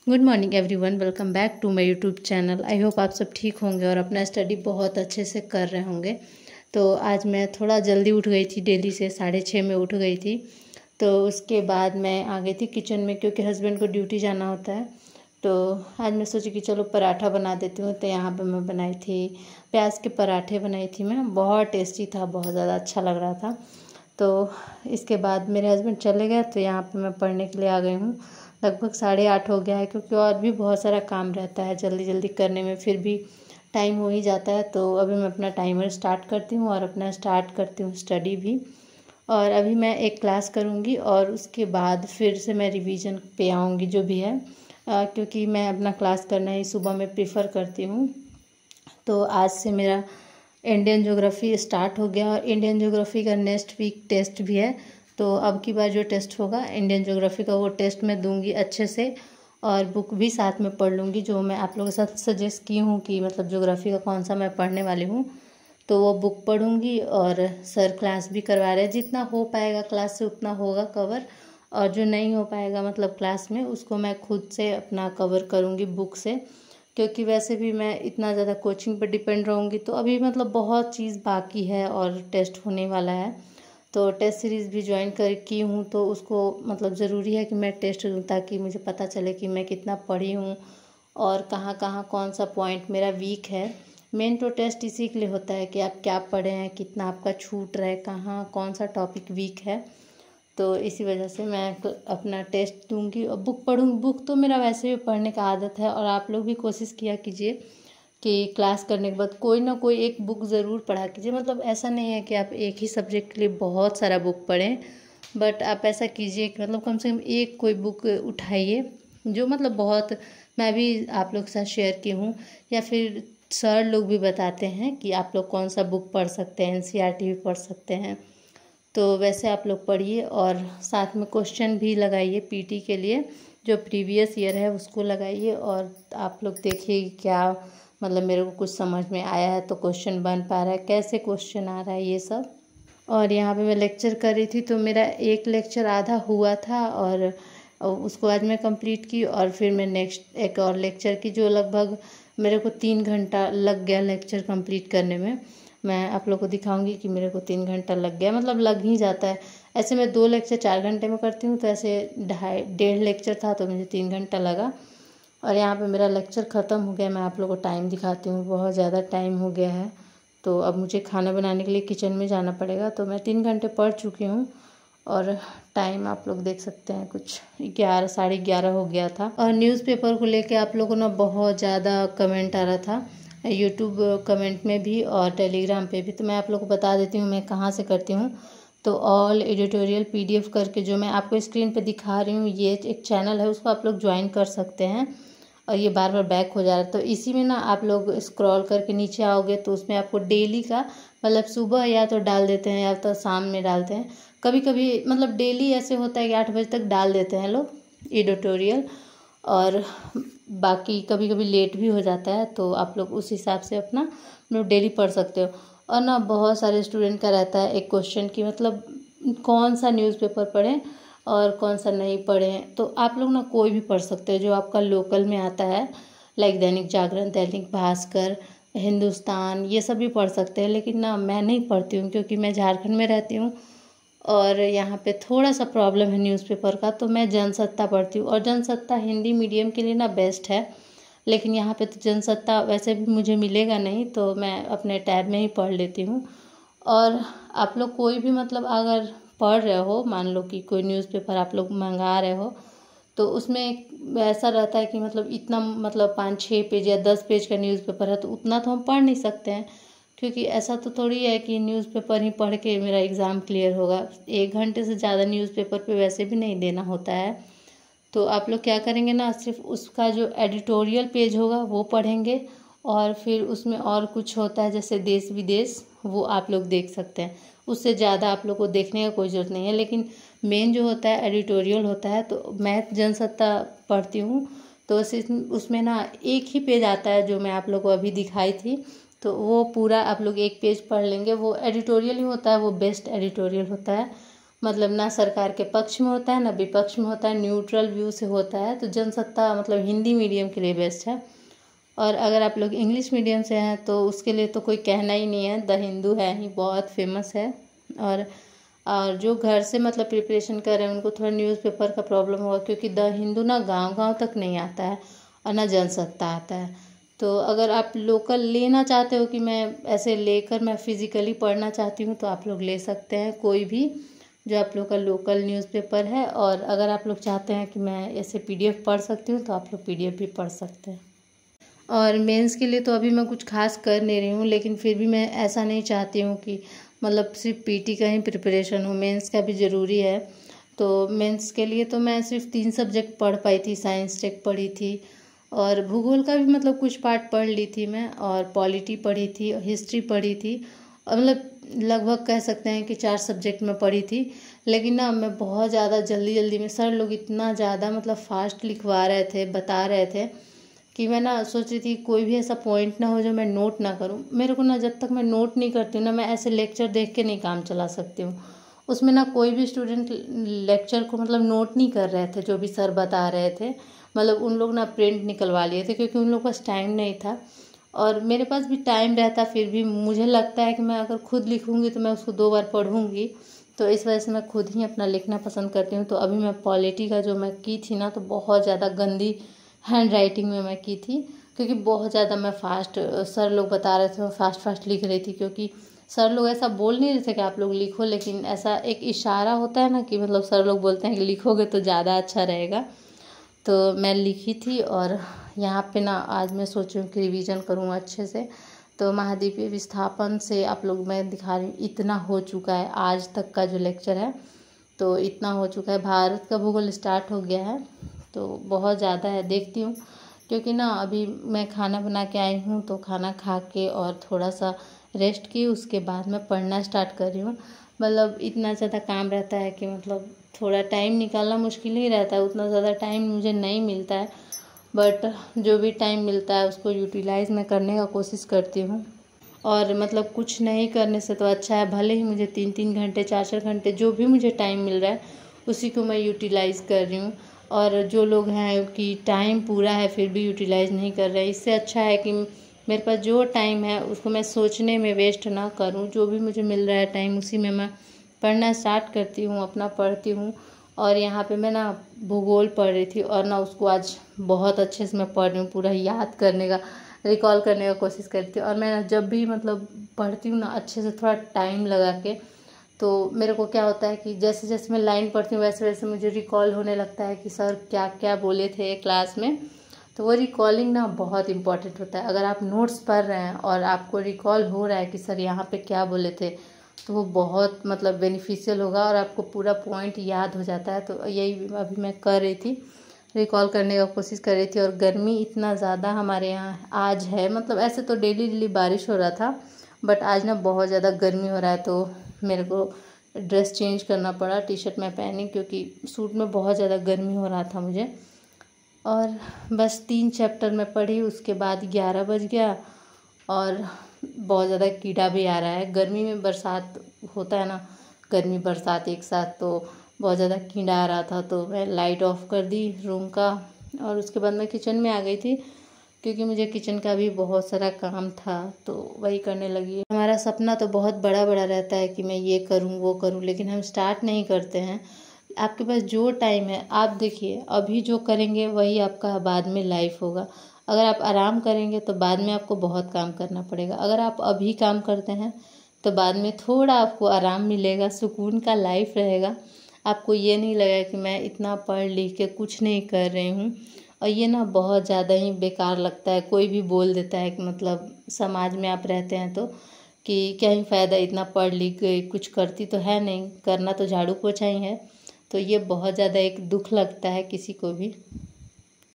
Good morning everyone, welcome back to my YouTube channel. I hope आप सब ठीक होंगे और अपना स्टडी बहुत अच्छे से कर रहे होंगे। तो आज मैं थोड़ा जल्दी उठ गई थी, डेली से 6:30 में उठ गई थी। तो उसके बाद मैं आ गई थी किचन में, क्योंकि हस्बैंड को ड्यूटी जाना होता है। तो आज मैं सोची कि चलो पराठा बना देती हूँ। तो यहाँ पर मैं बनाई थी प्याज के पराठे बनाई थी मैं, बहुत टेस्टी था, बहुत ज़्यादा अच्छा लग रहा था। तो इसके बाद मेरे हस्बैंड चले गए, तो यहाँ पे मैं पढ़ने के लिए आ गई हूँ। लगभग 8:30 हो गया है, क्योंकि और भी बहुत सारा काम रहता है जल्दी जल्दी करने में, फिर भी टाइम हो ही जाता है। तो अभी मैं अपना टाइमर स्टार्ट करती हूँ और अपना स्टार्ट करती हूँ स्टडी भी। और अभी मैं एक क्लास करूँगी और उसके बाद फिर से मैं रिवीजन पे आऊँगी जो भी है, क्योंकि मैं अपना क्लास करना ही सुबह में प्रेफर करती हूँ। तो आज से मेरा इंडियन ज्योग्राफी स्टार्ट हो गया और इंडियन ज्योग्राफी का नेक्स्ट वीक टेस्ट भी है। तो अब की बार जो टेस्ट होगा इंडियन ज्योग्राफी का, वो टेस्ट मैं दूंगी अच्छे से, और बुक भी साथ में पढ़ लूँगी, जो मैं आप लोगों के साथ सजेस्ट की हूँ कि मतलब ज्योग्राफी का कौन सा मैं पढ़ने वाली हूँ। तो वो बुक पढ़ूँगी और सर क्लास भी करवा रहे हैं, जितना हो पाएगा क्लास से उतना होगा कवर, और जो नहीं हो पाएगा मतलब क्लास में, उसको मैं खुद से अपना कवर करूँगी बुक से। क्योंकि वैसे भी मैं इतना ज़्यादा कोचिंग पर डिपेंड रहूँगी, तो अभी मतलब बहुत चीज़ बाकी है और टेस्ट होने वाला है। तो टेस्ट सीरीज़ भी ज्वाइन कर की हूँ, तो उसको मतलब ज़रूरी है कि मैं टेस्ट दूँ, ताकि मुझे पता चले कि मैं कितना पढ़ी हूँ और कहाँ कहाँ कौन सा पॉइंट मेरा वीक है। मेन तो टेस्ट इसी के लिए होता है कि आप क्या पढ़े हैं, कितना आपका छूट रहा है, कहाँ कौन सा टॉपिक वीक है। तो इसी वजह से मैं अपना टेस्ट दूंगी और बुक पढ़ूँगी। बुक तो मेरा वैसे भी पढ़ने का आदत है, और आप लोग भी कोशिश किया कीजिए कि क्लास करने के बाद कोई ना कोई एक बुक ज़रूर पढ़ा कीजिए। मतलब ऐसा नहीं है कि आप एक ही सब्जेक्ट के लिए बहुत सारा बुक पढ़ें, बट आप ऐसा कीजिए कि मतलब कम से कम एक कोई बुक उठाइए, जो मतलब बहुत, मैं भी आप लोग के साथ शेयर की हूँ, या फिर सर लोग भी बताते हैं कि आप लोग कौन सा बुक पढ़ सकते हैं, एनसीईआरटी भी पढ़ सकते हैं। तो वैसे आप लोग पढ़िए और साथ में क्वेश्चन भी लगाइए पीटी के लिए, जो प्रीवियस ईयर है उसको लगाइए, और आप लोग देखिए क्या मतलब मेरे को कुछ समझ में आया है तो क्वेश्चन बन पा रहा है, कैसे क्वेश्चन आ रहा है, ये सब। और यहाँ पे मैं लेक्चर कर रही थी, तो मेरा एक लेक्चर आधा हुआ था और उसको आज मैं कंप्लीट की, और फिर मैं नेक्स्ट एक और लेक्चर की, जो लगभग मेरे को 3 घंटा लग गया लेक्चर कंप्लीट करने में। मैं आप लोग को दिखाऊंगी कि मेरे को 3 घंटा लग गया, मतलब लग ही जाता है। ऐसे मैं 2 लेक्चर 4 घंटे में करती हूँ, तो ऐसे 1.5 लेक्चर था तो मुझे 3 घंटा लगा। और यहाँ पे मेरा लेक्चर ख़त्म हो गया। मैं आप लोगों को टाइम दिखाती हूँ, बहुत ज़्यादा टाइम हो गया है। तो अब मुझे खाना बनाने के लिए किचन में जाना पड़ेगा। तो मैं 3 घंटे पढ़ चुकी हूँ, और टाइम आप लोग देख सकते हैं कुछ 11 11:30 हो गया था। और न्यूज़पेपर को लेके आप लोगों को ना बहुत ज़्यादा कमेंट आ रहा था, यूट्यूब कमेंट में भी और टेलीग्राम पे भी। तो मैं आप लोग को बता देती हूँ मैं कहाँ से करती हूँ। तो ऑल एडिटोरियल पीडीएफ करके, जो मैं आपको स्क्रीन पे दिखा रही हूँ, ये एक चैनल है, उसको आप लोग ज्वाइन कर सकते हैं। और ये बार बार बैक हो जा रहा है, तो इसी में ना आप लोग स्क्रॉल करके नीचे आओगे, तो उसमें आपको डेली का मतलब सुबह या तो डाल देते हैं या तो शाम में डालते हैं। कभी कभी मतलब डेली ऐसे होता है कि 8 बजे तक डाल देते हैं लोग एडिटोरियल, और बाकी कभी कभी लेट भी हो जाता है। तो आप लोग उस हिसाब से अपना मतलब डेली पढ़ सकते हो। और ना बहुत सारे स्टूडेंट का रहता है एक क्वेश्चन कि मतलब कौन सा न्यूज़पेपर पढ़ें और कौन सा नहीं पढ़ें। तो आप लोग ना कोई भी पढ़ सकते हो जो आपका लोकल में आता है, लाइक दैनिक जागरण, दैनिक भास्कर, हिंदुस्तान, ये सब भी पढ़ सकते हैं। लेकिन ना मैं नहीं पढ़ती हूँ, क्योंकि मैं झारखंड में रहती हूँ और यहाँ पे थोड़ा सा प्रॉब्लम है न्यूज़पेपर का। तो मैं जनसत्ता पढ़ती हूँ, और जनसत्ता हिंदी मीडियम के लिए ना बेस्ट है। लेकिन यहाँ पे तो जनसत्ता वैसे भी मुझे मिलेगा नहीं, तो मैं अपने टैब में ही पढ़ लेती हूँ। और आप लोग कोई भी मतलब अगर पढ़ रहे हो, मान लो कि कोई न्यूज़पेपर आप लोग मंगा रहे हो, तो उसमें ऐसा रहता है कि मतलब इतना मतलब 5-6 पेज या 10 पेज का न्यूज़पेपर है, तो उतना तो हम पढ़ नहीं सकते हैं। क्योंकि ऐसा तो थोड़ी है कि न्यूज़पेपर ही पढ़ के मेरा एग्ज़ाम क्लियर होगा। 1 घंटे से ज़्यादा न्यूज़पेपर पे वैसे भी नहीं देना होता है। तो आप लोग क्या करेंगे ना, सिर्फ उसका जो एडिटोरियल पेज होगा वो पढ़ेंगे, और फिर उसमें और कुछ होता है जैसे देश विदेश, वो आप लोग देख सकते हैं। उससे ज़्यादा आप लोग को देखने का कोई ज़रूरत नहीं है। लेकिन मेन जो होता है एडिटोरियल होता है। तो मैं जनसत्ता पढ़ती हूँ, तो उसमें ना एक ही पेज आता है जो मैं आप लोग को अभी दिखाई थी। तो वो पूरा आप लोग एक पेज पढ़ लेंगे, वो एडिटोरियल ही होता है, वो बेस्ट एडिटोरियल होता है। मतलब ना सरकार के पक्ष में होता है ना विपक्ष में होता है, न्यूट्रल व्यू से होता है। तो जनसत्ता मतलब हिंदी मीडियम के लिए बेस्ट है। और अगर आप लोग इंग्लिश मीडियम से हैं तो उसके लिए तो कोई कहना ही नहीं है, द हिंदू है ही बहुत फेमस है। और जो घर से मतलब प्रिपरेशन कर रहे हैं उनको थोड़ा न्यूज़पेपर का प्रॉब्लम होगा, क्योंकि द हिंदू ना गांव गांव तक नहीं आता है और ना जनसत्ता आता है। तो अगर आप लोकल लेना चाहते हो कि मैं ऐसे लेकर मैं फिज़िकली पढ़ना चाहती हूँ तो आप लोग ले सकते हैं कोई भी जो आप लोग का लोकल न्यूज़पेपर है। और अगर आप लोग चाहते हैं कि मैं ऐसे PDF पढ़ सकती हूँ तो आप लोग PDF भी पढ़ सकते हैं। और मेंस के लिए तो अभी मैं कुछ खास कर नहीं रही हूँ, लेकिन फिर भी मैं ऐसा नहीं चाहती हूँ कि मतलब सिर्फ PT का ही प्रिपरेशन हो, मेंस का भी ज़रूरी है। तो मेंस के लिए तो मैं सिर्फ 3 सब्जेक्ट पढ़ पाई थी, साइंस टेक पढ़ी थी और भूगोल का भी मतलब कुछ पार्ट पढ़ ली थी मैं, और पॉलिटी पढ़ी थी और हिस्ट्री पढ़ी थी। और मतलब लगभग कह सकते हैं कि 4 सब्जेक्ट में पढ़ी थी। लेकिन ना मैं बहुत ज़्यादा जल्दी जल्दी में, सर लोग इतना ज़्यादा मतलब फास्ट लिखवा रहे थे, बता रहे थे कि मैं ना सोच रही थी कोई भी ऐसा पॉइंट ना हो जो मैं नोट ना करूं। मेरे को ना जब तक मैं नोट नहीं करती हूँ ना, मैं ऐसे लेक्चर देख के नहीं काम चला सकती हूँ। उसमें ना कोई भी स्टूडेंट लेक्चर को मतलब नोट नहीं कर रहे थे, जो भी सर बता रहे थे मतलब उन लोग ना प्रिंट निकलवा लिए थे, क्योंकि उन लोग के पास टाइम नहीं था। और मेरे पास भी टाइम रहता फिर भी मुझे लगता है कि मैं अगर खुद लिखूँगी तो मैं उसको 2 बार पढ़ूँगी। तो इस वजह से मैं खुद ही अपना लिखना पसंद करती हूँ। तो अभी मैं पॉलिटी का जो मैं की थी ना, तो बहुत ज़्यादा गंदी हैंड राइटिंग में मैं की थी, क्योंकि बहुत ज़्यादा मैं फास्ट, सर लोग बता रहे थे मैं फास्ट फास्ट लिख रही थी। क्योंकि सर लोग ऐसा बोल नहीं रहे थे कि आप लोग लिखो, लेकिन ऐसा एक इशारा होता है ना कि मतलब सर लोग बोलते हैं कि लिखोगे तो ज़्यादा अच्छा रहेगा। तो मैं लिखी थी और यहाँ पे ना आज मैं सोच रही हूँ कि रिवीजन करूँ अच्छे से। तो महाद्वीपीय विस्थापन से आप लोग मैं दिखा रही हूँ इतना हो चुका है आज तक का जो लेक्चर है, तो इतना हो चुका है। भारत का भूगोल स्टार्ट हो गया है तो बहुत ज़्यादा है, देखती हूँ। क्योंकि ना अभी मैं खाना बना के आई हूँ, तो खाना खा के और थोड़ा सा रेस्ट की, उसके बाद मैं पढ़ना स्टार्ट कर रही हूँ। मतलब इतना ज़्यादा काम रहता है कि मतलब थोड़ा टाइम निकालना मुश्किल ही रहता है, उतना ज़्यादा टाइम मुझे नहीं मिलता है। बट जो भी टाइम मिलता है उसको यूटिलाइज़ मैं करने का कोशिश करती हूँ। और मतलब कुछ नहीं करने से तो अच्छा है, भले ही मुझे 3-3 घंटे 4-4 घंटे जो भी मुझे टाइम मिल रहा है उसी को मैं यूटिलाइज़ कर रही हूँ। और जो लोग हैं कि टाइम पूरा है फिर भी यूटिलाइज़ नहीं कर रहे, इससे अच्छा है कि मेरे पास जो टाइम है उसको मैं सोचने में वेस्ट ना करूँ। जो भी मुझे मिल रहा है टाइम उसी में मैं पढ़ना स्टार्ट करती हूँ, अपना पढ़ती हूँ। और यहाँ पे मैं ना भूगोल पढ़ रही थी और ना उसको आज बहुत अच्छे से मैं पढ़ रही हूँ, पूरा याद करने का, रिकॉल करने का कोशिश करती हूँ। और मैं ना जब भी मतलब पढ़ती हूँ ना अच्छे से थोड़ा टाइम लगा के, तो मेरे को क्या होता है कि जैसे जैसे मैं लाइन पढ़ती हूँ वैसे वैसे मुझे रिकॉल होने लगता है कि सर क्या क्या बोले थे क्लास में। तो वो रिकॉलिंग ना बहुत इंपॉर्टेंट होता है। अगर आप नोट्स पढ़ रहे हैं और आपको रिकॉल हो रहा है कि सर यहाँ पे क्या बोले थे, तो वो बहुत मतलब बेनिफिशियल होगा और आपको पूरा पॉइंट याद हो जाता है। तो यही अभी मैं कर रही थी, रिकॉल करने का कोशिश कर रही थी। और गर्मी इतना ज़्यादा हमारे यहाँ आज है, मतलब ऐसे तो डेली डेली बारिश हो रहा था, बट आज ना बहुत ज़्यादा गर्मी हो रहा है। तो मेरे को ड्रेस चेंज करना पड़ा, टी-शर्ट मैं पहनी क्योंकि सूट में बहुत ज़्यादा गर्मी हो रहा था मुझे। और बस 3 चैप्टर मैं पढ़ी, उसके बाद 11 बज गया और बहुत ज़्यादा कीड़ा भी आ रहा है। गर्मी में बरसात होता है ना, गर्मी बरसात एक साथ, तो बहुत ज़्यादा कीड़ा आ रहा था। तो मैं लाइट ऑफ कर दी रूम का और उसके बाद मैं किचन में आ गई थी, क्योंकि मुझे किचन का भी बहुत सारा काम था तो वही करने लगी। हमारा सपना तो बहुत बड़ा बड़ा रहता है कि मैं ये करूँ वो करूँ, लेकिन हम स्टार्ट नहीं करते हैं। आपके पास जो टाइम है आप देखिए, अभी जो करेंगे वही आपका बाद में लाइफ होगा। अगर आप आराम करेंगे तो बाद में आपको बहुत काम करना पड़ेगा। अगर आप अभी काम करते हैं तो बाद में थोड़ा आपको आराम मिलेगा, सुकून का लाइफ रहेगा। आपको ये नहीं लगेगा कि मैं इतना पढ़ लिख के कुछ नहीं कर रही हूँ। और ये ना बहुत ज़्यादा ही बेकार लगता है, कोई भी बोल देता है कि मतलब समाज में आप रहते हैं तो कि क्या ही फ़ायदा, इतना पढ़ लिख गई कुछ करती तो है नहीं, करना तो झाड़ू पोछा ही है। तो ये बहुत ज़्यादा एक दुख लगता है किसी को भी।